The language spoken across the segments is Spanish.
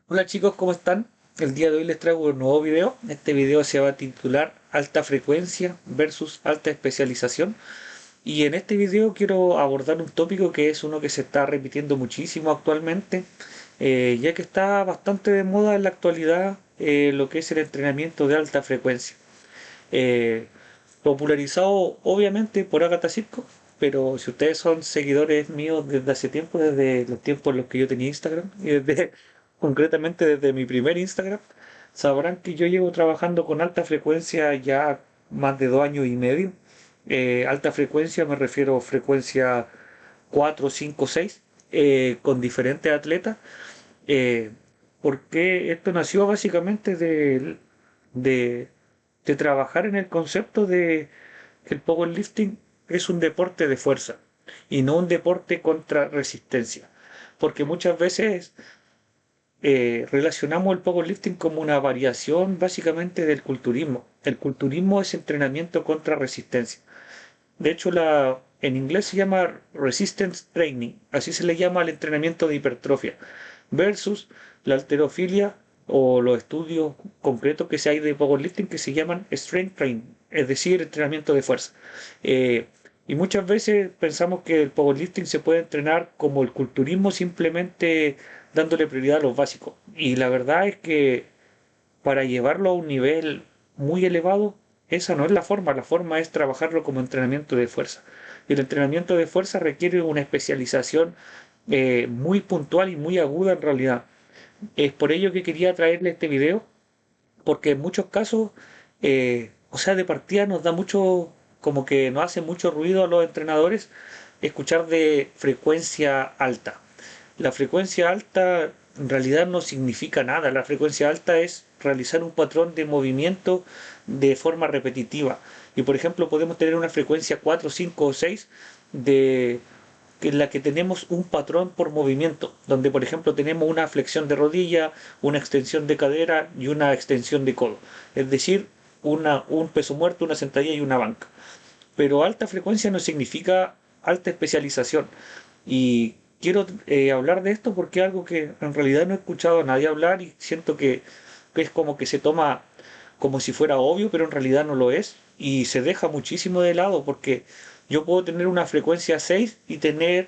Hola chicos, ¿cómo están? El día de hoy les traigo un nuevo video. Este video se va a titular Alta frecuencia versus alta especialización. Y en este video quiero abordar un tópico que es uno que se está repitiendo muchísimo actualmente, ya que está bastante de moda en la actualidad lo que es el entrenamiento de alta frecuencia. Eh, Popularizado obviamente por Agatha Circo, pero si ustedes son seguidores míos desde hace tiempo, desde los tiempos en los que yo tenía Instagram, y desde, concretamente desde mi primer Instagram, sabrán que yo llevo trabajando con alta frecuencia ya más de 2 años y medio. Alta frecuencia me refiero a frecuencia 4, 5, 6, con diferentes atletas. Eh, Porque esto nació básicamente de, de trabajar en el concepto de que el powerlifting es un deporte de fuerza y no un deporte contra resistencia. Porque muchas veces relacionamos el powerlifting como una variación básicamente del culturismo. El culturismo es entrenamiento contra resistencia. De hecho, en inglés se llama resistance training, así se le llama al entrenamiento de hipertrofia, versus la halterofilia o los estudios concretos que se hay de powerlifting que se llaman strength training, es decir, entrenamiento de fuerza. Eh, y muchas veces pensamos que el powerlifting se puede entrenar como el culturismo, simplemente dándole prioridad a los básicos. Y la verdad es que para llevarlo a un nivel muy elevado, esa no es la forma es trabajarlo como entrenamiento de fuerza. Y el entrenamiento de fuerza requiere una especialización muy puntual y muy aguda en realidad. Es por ello que quería traerle este video, porque en muchos casos, o sea, de partida nos da mucho, como que nos hace mucho ruido a los entrenadores escuchar de frecuencia alta. La frecuencia alta en realidad no significa nada. La frecuencia alta es realizar un patrón de movimiento de forma repetitiva. Y por ejemplo podemos tener una frecuencia 4, 5 o 6 de en la que tenemos un patrón por movimiento, donde por ejemplo tenemos una flexión de rodilla, una extensión de cadera y una extensión de codo. Es decir, un peso muerto, una sentadilla y una banca. Pero alta frecuencia no significa alta especialización. Y quiero hablar de esto porque es algo que en realidad no he escuchado a nadie hablar y siento que es como que se toma como si fuera obvio, pero en realidad no lo es. Y se deja muchísimo de lado porque yo puedo tener una frecuencia 6 y tener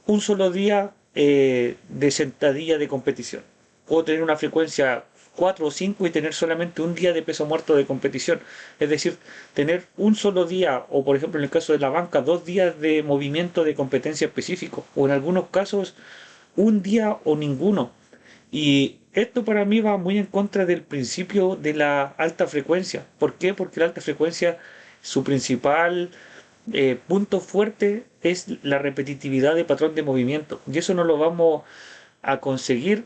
un solo día de sentadilla de competición. Puedo tener una frecuencia 4 o 5 y tener solamente un día de peso muerto de competición. Es decir, tener un solo día, o por ejemplo en el caso de la banca, 2 días de movimiento de competencia específico, o en algunos casos un día o ninguno. Y esto para mí va muy en contra del principio de la alta frecuencia. ¿Por qué? Porque la alta frecuencia, su principal punto fuerte es la repetitividad de patrón de movimiento. Y eso no lo vamos a conseguir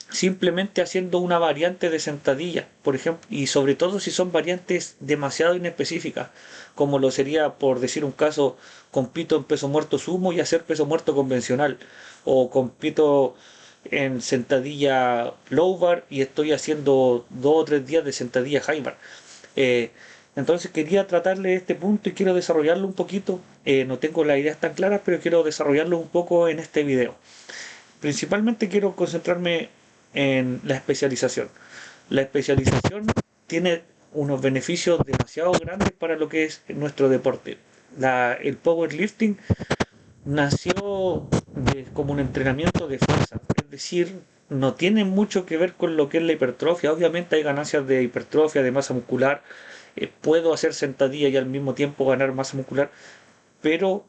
simplemente haciendo una variante de sentadilla, por ejemplo, y sobre todo si son variantes demasiado inespecíficas, como lo sería, por decir un caso, compito en peso muerto sumo y hacer peso muerto convencional, o compito en sentadilla low bar y estoy haciendo 2 o 3 días de sentadilla high bar. Eh, entonces quería tratarle este punto y quiero desarrollarlo un poquito. No tengo las ideas tan claras, pero quiero desarrollarlo un poco en este video. Principalmente quiero concentrarme en la especialización. La especialización tiene unos beneficios demasiado grandes para lo que es nuestro deporte. El powerlifting nació como un entrenamiento de fuerza, es decir, no tiene mucho que ver con lo que es la hipertrofia. Obviamente hay ganancias de hipertrofia, de masa muscular. Puedo hacer sentadilla y al mismo tiempo ganar masa muscular, pero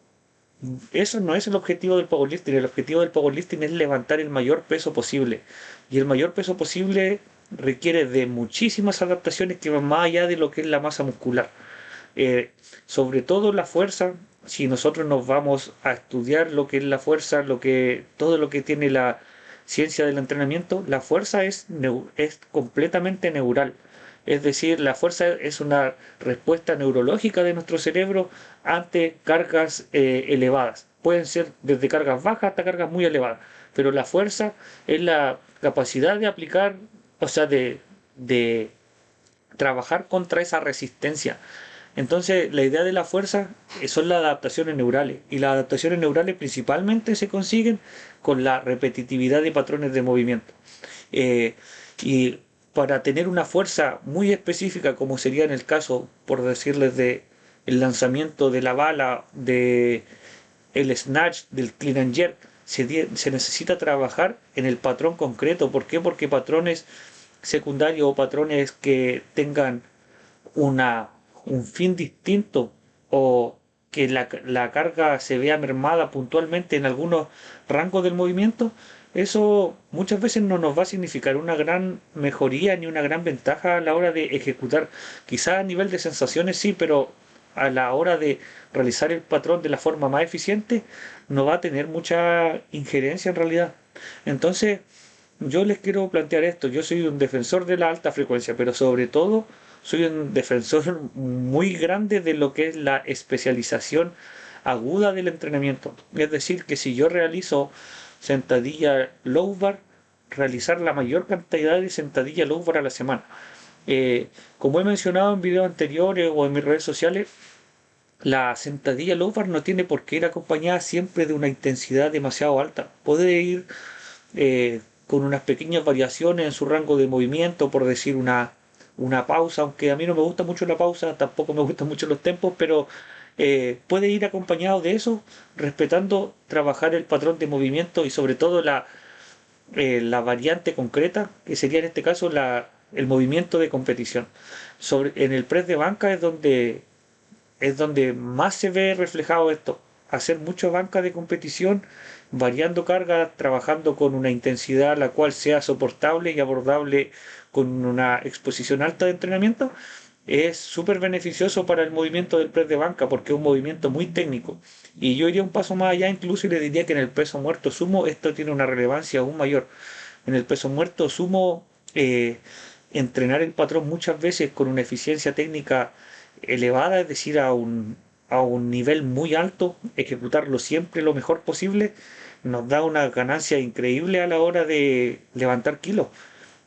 eso no es el objetivo del powerlifting. El objetivo del powerlifting es levantar el mayor peso posible. Y el mayor peso posible requiere de muchísimas adaptaciones que van más allá de lo que es la masa muscular. Sobre todo la fuerza, si nosotros nos vamos a estudiar lo que es la fuerza, todo lo que tiene la ciencia del entrenamiento, la fuerza es completamente neural. Es decir, la fuerza es una respuesta neurológica de nuestro cerebro ante cargas elevadas. Pueden ser desde cargas bajas hasta cargas muy elevadas. Pero la fuerza es la capacidad de aplicar, o sea, de trabajar contra esa resistencia. Entonces, la idea de la fuerza son las adaptaciones neurales. Y las adaptaciones neurales principalmente se consiguen con la repetitividad de patrones de movimiento. Eh, y para tener una fuerza muy específica, como sería en el caso, por decirles, de el lanzamiento de la bala, de el snatch, del clean and jerk, se necesita trabajar en el patrón concreto. ¿Por qué? Porque patrones secundarios o patrones que tengan una, un fin distinto o que la carga se vea mermada puntualmente en algunos rangos del movimiento, eso muchas veces no nos va a significar una gran mejoría ni una gran ventaja a la hora de ejecutar. Quizás a nivel de sensaciones sí, pero a la hora de realizar el patrón de la forma más eficiente no va a tener mucha injerencia en realidad. Entonces, yo les quiero plantear esto. Yo soy un defensor de la alta frecuencia, pero sobre todo soy un defensor muy grande de lo que es la especialización aguda del entrenamiento. Es decir, que si yo realizo sentadilla low bar, realizar la mayor cantidad de sentadilla low bar a la semana. Como he mencionado en videos anteriores o en mis redes sociales, la sentadilla low bar no tiene por qué ir acompañada siempre de una intensidad demasiado alta. Puede ir con unas pequeñas variaciones en su rango de movimiento, por decir una pausa, aunque a mí no me gusta mucho la pausa, tampoco me gustan mucho los tempos, pero puede ir acompañado de eso, respetando trabajar el patrón de movimiento y sobre todo la variante concreta, que sería en este caso el movimiento de competición. En el press de banca es donde más se ve reflejado esto. Hacer mucha banca de competición, variando cargas, trabajando con una intensidad la cual sea soportable y abordable con una exposición alta de entrenamiento, es súper beneficioso para el movimiento del press de banca porque es un movimiento muy técnico. Y yo iría un paso más allá incluso y le diría que en el peso muerto sumo esto tiene una relevancia aún mayor. En el peso muerto sumo, entrenar el patrón muchas veces con una eficiencia técnica elevada, es decir, a un nivel muy alto, ejecutarlo siempre lo mejor posible, nos da una ganancia increíble a la hora de levantar kilos.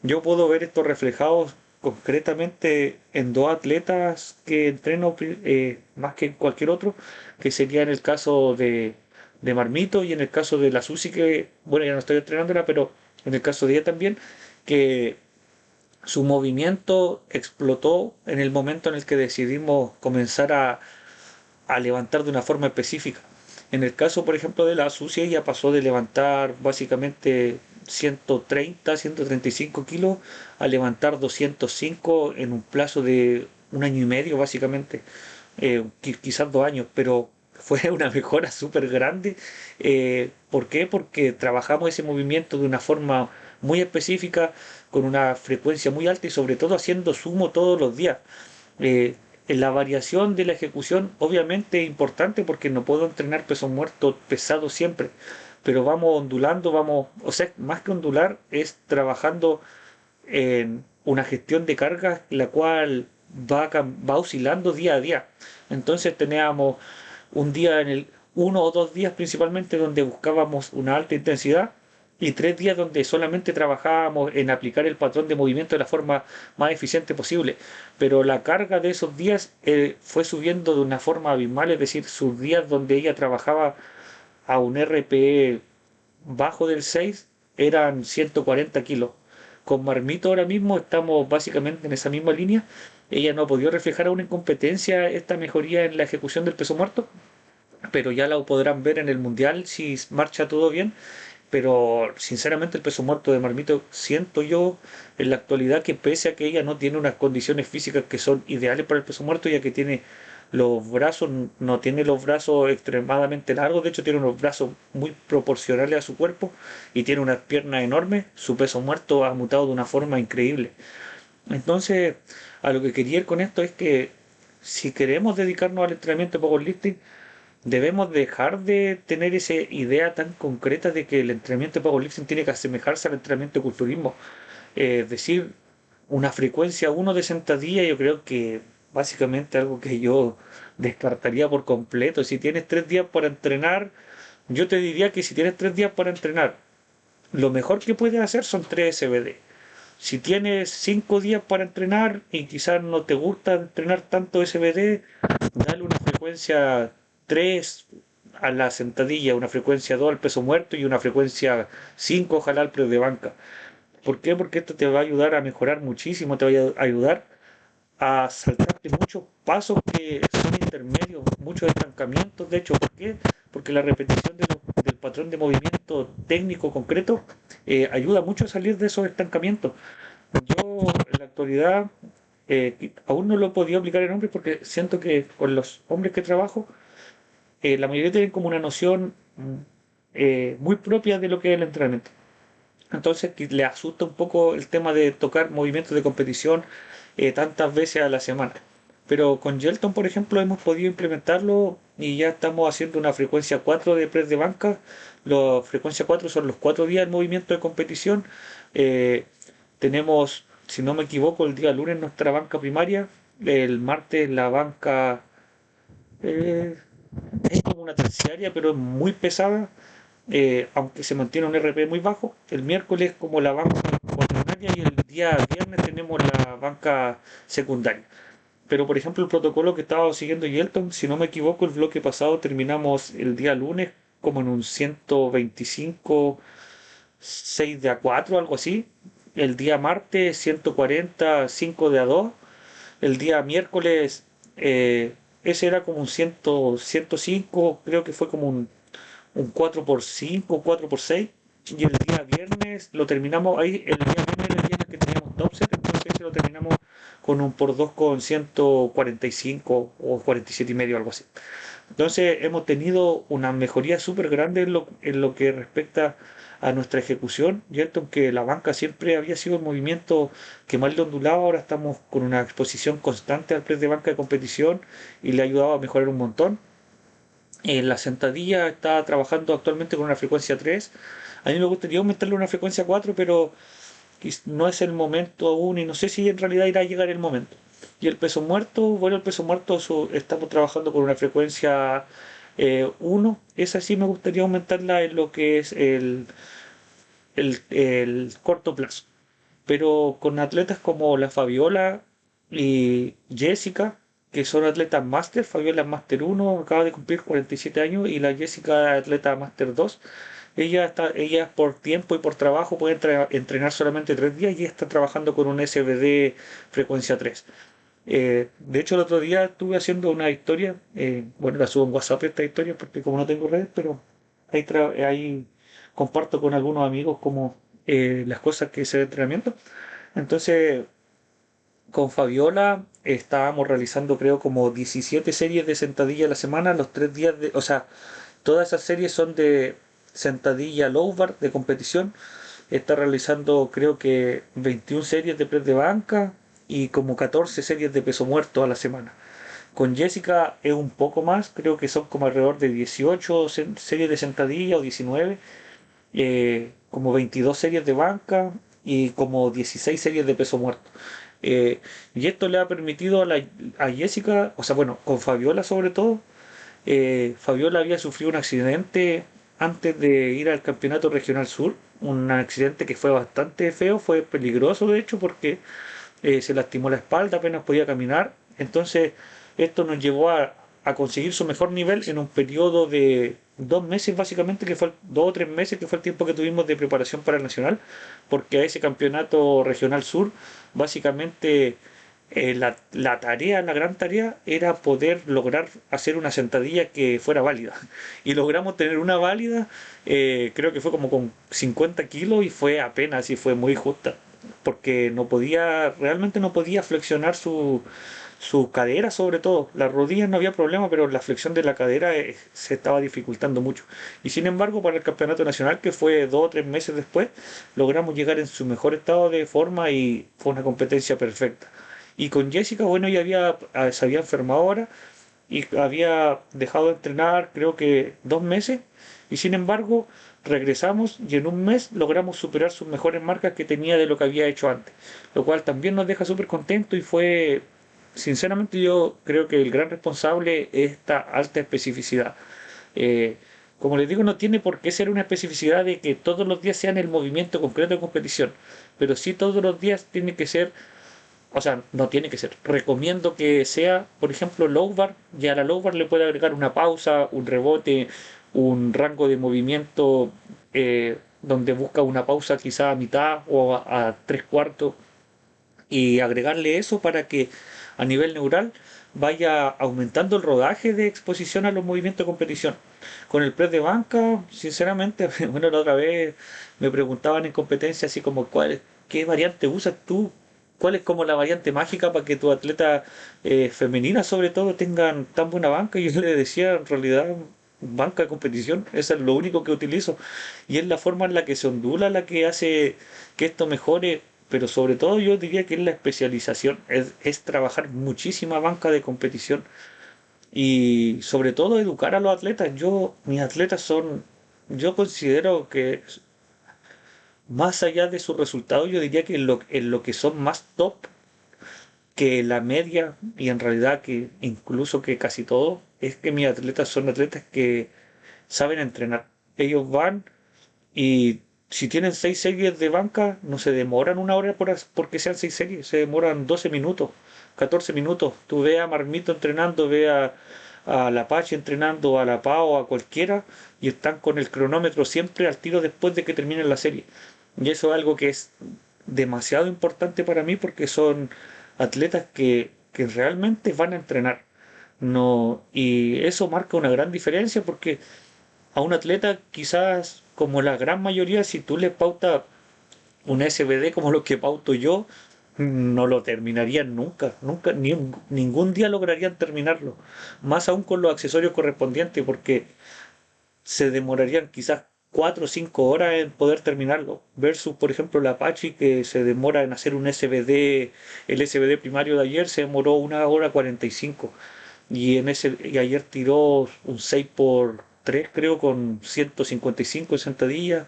Yo puedo ver esto reflejado concretamente en dos atletas que entreno más que en cualquier otro, que sería en el caso de Marmito y en el caso de la Susi, que bueno, ya no estoy entrenándola, pero en el caso de ella también, que su movimiento explotó en el momento en el que decidimos comenzar a levantar de una forma específica. En el caso, por ejemplo, de la Sucia, ella pasó de levantar básicamente 130, 135 kilos a levantar 205 en un plazo de un año y medio, básicamente, quizás 2 años, pero fue una mejora súper grande. ¿Por qué? Porque trabajamos ese movimiento de una forma muy específica, con una frecuencia muy alta y sobre todo haciendo sumo todos los días. Eh, en la variación de la ejecución, obviamente es importante porque no puedo entrenar peso muerto pesado siempre, pero vamos ondulando, vamos, o sea, más que ondular es trabajando en una gestión de cargas la cual va oscilando día a día. Entonces teníamos un día en el 1 o 2 días principalmente donde buscábamos una alta intensidad y 3 días donde solamente trabajábamos en aplicar el patrón de movimiento de la forma más eficiente posible. Pero la carga de esos días fue subiendo de una forma abismal, es decir, sus días donde ella trabajaba a un RPE bajo del 6 eran 140 kilos. Con Marmito ahora mismo estamos básicamente en esa misma línea. Ella no ha podido reflejar aún en competencia esta mejoría en la ejecución del peso muerto, pero ya la podrán ver en el mundial si marcha todo bien. Pero sinceramente el peso muerto de Marmito siento yo en la actualidad que pese a que ella no tiene unas condiciones físicas que son ideales para el peso muerto, ya que tiene los brazos, no tiene los brazos extremadamente largos, de hecho tiene unos brazos muy proporcionales a su cuerpo y tiene unas piernas enormes, su peso muerto ha mutado de una forma increíble. Entonces, a lo que quería ir con esto es que si queremos dedicarnos al entrenamiento de powerlifting, debemos dejar de tener esa idea tan concreta de que el entrenamiento de powerlifting tiene que asemejarse al entrenamiento de culturismo. Es decir, una frecuencia uno de sentadilla, yo creo que básicamente algo que yo descartaría por completo. Si tienes 3 días para entrenar, yo te diría que si tienes 3 días para entrenar, lo mejor que puedes hacer son 3 SBD. Si tienes 5 días para entrenar y quizás no te gusta entrenar tanto SBD, dale una frecuencia 3 a la sentadilla, una frecuencia 2 al peso muerto y una frecuencia 5 ojalá al press de banca. ¿Por qué? Porque esto te va a ayudar a mejorar muchísimo, te va a ayudar a saltarte muchos pasos que son intermedios, muchos estancamientos. De hecho, ¿por qué? Porque la repetición del patrón de movimiento técnico concreto ayuda mucho a salir de esos estancamientos. Yo en la actualidad aún no lo he podido aplicar en hombres porque siento que con los hombres que trabajo, la mayoría tienen como una noción muy propia de lo que es el entrenamiento. Entonces que le asusta un poco el tema de tocar movimientos de competición tantas veces a la semana. Pero con Gelton, por ejemplo, hemos podido implementarlo y ya estamos haciendo una frecuencia 4 de press de banca. La frecuencia 4 son los 4 días del movimiento de competición. Eh, tenemos, si no me equivoco, el día lunes nuestra banca primaria, el martes la banca eh, es como una terciaria, pero es muy pesada, aunque se mantiene un RP muy bajo. El miércoles como la banca cuaternaria y el día viernes tenemos la banca secundaria. Pero por ejemplo el protocolo que estaba siguiendo Yelton, si no me equivoco, el bloque pasado terminamos el día lunes como en un 125 6 de A4, algo así. El día martes 140 5 de A2. El día miércoles ese era como un 100, 105, creo que fue como un 4x5, 4x6. Y el día viernes lo terminamos ahí. El día viernes era el día en el que teníamos top set, entonces ese lo terminamos con un por 2 con 145 o 47 y medio, algo así. Entonces hemos tenido una mejoría súper grande en lo que respecta a nuestra ejecución, ¿cierto? Aunque la banca siempre había sido el movimiento que más le ondulaba, ahora estamos con una exposición constante al press de banca de competición y le ha ayudado a mejorar un montón. En la sentadilla está trabajando actualmente con una frecuencia 3. A mí me gustaría aumentarle una frecuencia 4, pero no es el momento aún y no sé si en realidad irá a llegar el momento. Y el peso muerto, bueno, el peso muerto estamos trabajando con una frecuencia 1. Esa sí me gustaría aumentarla en lo que es el corto plazo. Pero con atletas como la Fabiola y Jessica, que son atletas máster, Fabiola es máster 1, acaba de cumplir 47 años, y la Jessica atleta máster 2. Ella por tiempo y por trabajo puede entrenar solamente 3 días y está trabajando con un SBD frecuencia 3. De hecho, el otro día estuve haciendo una historia, bueno, la subo en WhatsApp esta historia porque como no tengo redes, pero ahí comparto con algunos amigos como las cosas que hice de entrenamiento. Entonces, con Fabiola estábamos realizando creo como 17 series de sentadilla a la semana, los 3 días o sea, todas esas series son de sentadilla low bar de competición. Está realizando creo que 21 series de press de banca y como 14 series de peso muerto a la semana. Con Jessica es un poco más, creo que son como alrededor de 18 series de sentadilla o 19, como 22 series de banca y como 16 series de peso muerto. Y esto le ha permitido a Jessica, o sea, bueno, con Fabiola sobre todo. Fabiola había sufrido un accidente antes de ir al Campeonato Regional Sur, un accidente que fue bastante feo, fue peligroso de hecho porque se lastimó la espalda, apenas podía caminar. Entonces esto nos llevó a conseguir su mejor nivel en un periodo de 2 meses básicamente, que fue 2 o 3 meses, que fue el tiempo que tuvimos de preparación para el Nacional, porque a ese Campeonato Regional Sur básicamente la tarea, la gran tarea era poder lograr hacer una sentadilla que fuera válida. Y logramos tener una válida, creo que fue como con 50 kilos y fue apenas y fue muy justa. Porque no podía, realmente no podía flexionar su cadera sobre todo. Las rodillas no había problema, pero la flexión de la cadera se estaba dificultando mucho. Y sin embargo, para el campeonato nacional, que fue 2 o 3 meses después, logramos llegar en su mejor estado de forma y fue una competencia perfecta. Y con Jessica, bueno, ella se había enfermado ahora y había dejado de entrenar creo que 2 meses y sin embargo regresamos y en un mes logramos superar sus mejores marcas que tenía de lo que había hecho antes, lo cual también nos deja súper contentos y fue, sinceramente yo creo que el gran responsable es esta alta especificidad. Eh, como les digo, no tiene por qué ser una especificidad de que todos los días sean el movimiento concreto de competición, pero sí todos los días tiene que ser, o sea, no tiene que ser. Recomiendo que sea, por ejemplo, low bar. Y a la low bar le puede agregar una pausa, un rebote, un rango de movimiento donde busca una pausa quizá a mitad o a tres cuartos y agregarle eso para que a nivel neural vaya aumentando el rodaje de exposición a los movimientos de competición. Con el press de banca, sinceramente, bueno, la otra vez me preguntaban en competencia así como qué variante usas tú, cuál es como la variante mágica para que tu atleta femenina sobre todo tengan tan buena banca. Y yo le decía en realidad banca de competición, eso es lo único que utilizo y es la forma en la que se ondula la que hace que esto mejore, pero sobre todo yo diría que es la especialización, es trabajar muchísima banca de competición y sobre todo educar a los atletas. Mis atletas yo considero que más allá de sus resultados, yo diría que en lo que son más top que la media y en realidad que incluso que casi todo, es que mis atletas son atletas que saben entrenar. Ellos van y si tienen 6 series de banca, no se demoran una hora porque sean 6 series, se demoran 12 minutos, 14 minutos. Tú ve a Marmito entrenando, a la Apache entrenando, a la Pau, a cualquiera, y están con el cronómetro siempre al tiro después de que terminen la serie. Y eso es algo que es demasiado importante para mí porque son atletas que realmente van a entrenar. No, y eso marca una gran diferencia porque a un atleta, quizás como la gran mayoría, si tú le pautas un SBD como lo que pauto yo, no lo terminarían nunca, nunca, ningún día lograrían terminarlo. Más aún con los accesorios correspondientes, porque se demorarían quizás 4 o 5 horas en poder terminarlo. Versus, por ejemplo, la Apache que se demora en hacer un SBD, el SBD primario de ayer se demoró 1 hora 45 y ayer tiró un 6 por 3 creo con 155 en sentadilla,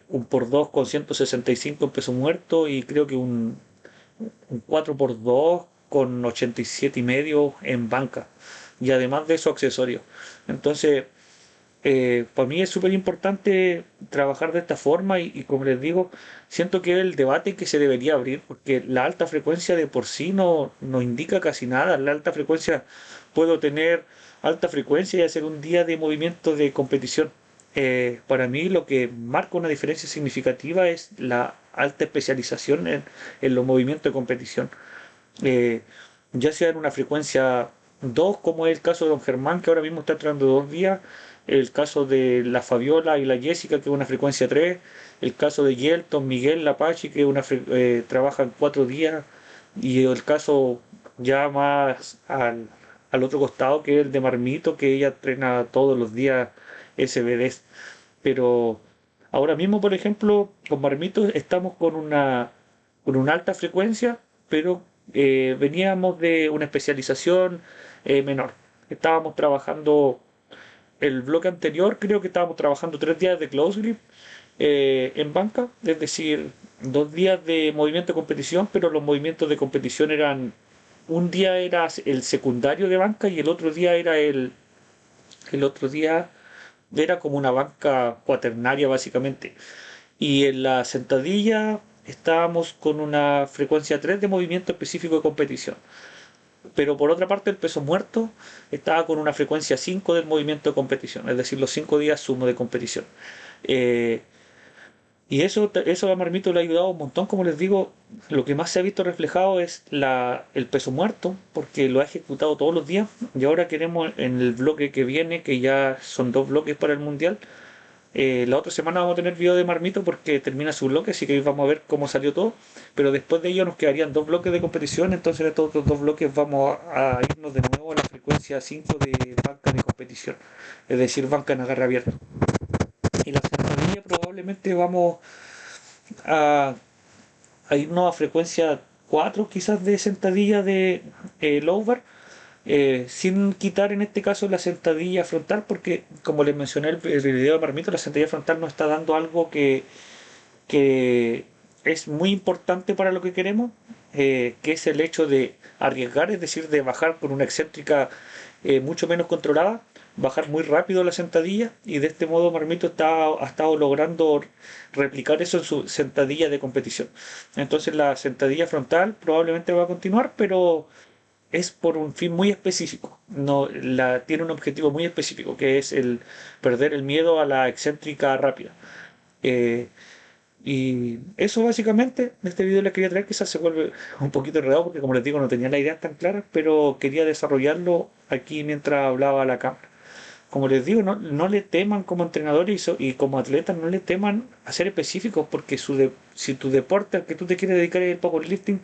un por 2 con 165 en peso muerto y creo que un 4 por 2 con 87,5 en banca y además de eso accesorios. Entonces para mí es súper importante trabajar de esta forma y como les digo, siento que es el debate que se debería abrir porque la alta frecuencia de por sí no indica casi nada. La alta frecuencia, puedo tener alta frecuencia y hacer un día de movimiento de competición. Para mí lo que marca una diferencia significativa es la alta especialización en los movimientos de competición. Eh, ya sea en una frecuencia 2 como es el caso de Don Germán, que ahora mismo está entrando 2 días, el caso de la Fabiola y la Jessica, que es una frecuencia 3, el caso de Yelton, Miguel, la Apache, que trabaja en 4 días, y el caso ya más al otro costado, que es el de Marmito, que ella entrena todos los días SBDs. Pero ahora mismo, por ejemplo, con Marmito estamos con una alta frecuencia, pero veníamos de una especialización menor. Estábamos trabajando el bloque anterior, creo que estábamos trabajando 3 días de close grip en banca, es decir, 2 días de movimiento de competición, pero los movimientos de competición un día era el secundario de banca y el otro día era como una banca cuaternaria básicamente. Y en la sentadilla estábamos con una frecuencia 3 de movimiento específico de competición. Pero por otra parte el peso muerto estaba con una frecuencia 5 del movimiento de competición, es decir, los 5 días sumo de competición. Eh, y eso a Marmito le ha ayudado un montón, como les digo, lo que más se ha visto reflejado es el peso muerto, porque lo ha ejecutado todos los días. Y ahora queremos en el bloque que viene, que ya son 2 bloques para el Mundial, la otra semana vamos a tener video de Marmito porque termina su bloque, así que vamos a ver cómo salió todo. Pero después de ello nos quedarían 2 bloques de competición, entonces en estos otros 2 bloques vamos a irnos de nuevo a la frecuencia 5 de banca de competición, es decir, banca en agarre abierto. Y la sentadilla probablemente vamos a, a irnos a frecuencia 4 quizás de sentadilla de low bar, sin quitar en este caso la sentadilla frontal, porque como les mencioné en el video de Marmito, la sentadilla frontal nos está dando algo que es muy importante para lo que queremos, que es el hecho de arriesgar, es decir, de bajar con una excéntrica mucho menos controlada, bajar muy rápido la sentadilla y de este modo Marmito ha estado logrando replicar eso en su sentadilla de competición. Entonces la sentadilla frontal probablemente va a continuar, pero es por un fin muy específico. No, tiene un objetivo muy específico, que es el perder el miedo a la excéntrica rápida. Eh, y eso básicamente, en este video les quería traer, quizás se vuelve un poquito enredado porque como les digo no tenía las ideas tan claras, pero quería desarrollarlo aquí mientras hablaba a la cámara. Como les digo, no le teman como entrenadores y como atletas, no le teman a ser específicos porque si tu deporte al que tú te quieres dedicar es el powerlifting,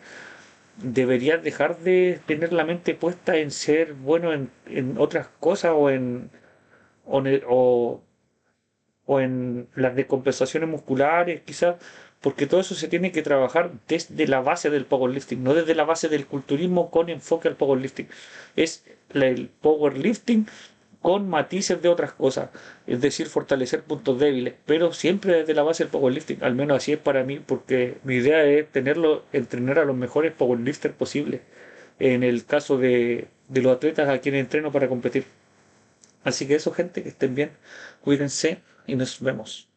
deberías dejar de tener la mente puesta en ser bueno en otras cosas o o en las decompensaciones musculares, quizás, porque todo eso se tiene que trabajar desde la base del powerlifting, no desde la base del culturismo con enfoque al powerlifting. Es el powerlifting con matices de otras cosas, es decir, fortalecer puntos débiles, pero siempre desde la base del powerlifting, al menos así es para mí, porque mi idea es entrenar a los mejores powerlifters posibles, en el caso de los atletas a quienes entreno para competir. Así que eso, gente, que estén bien, cuídense y nos vemos.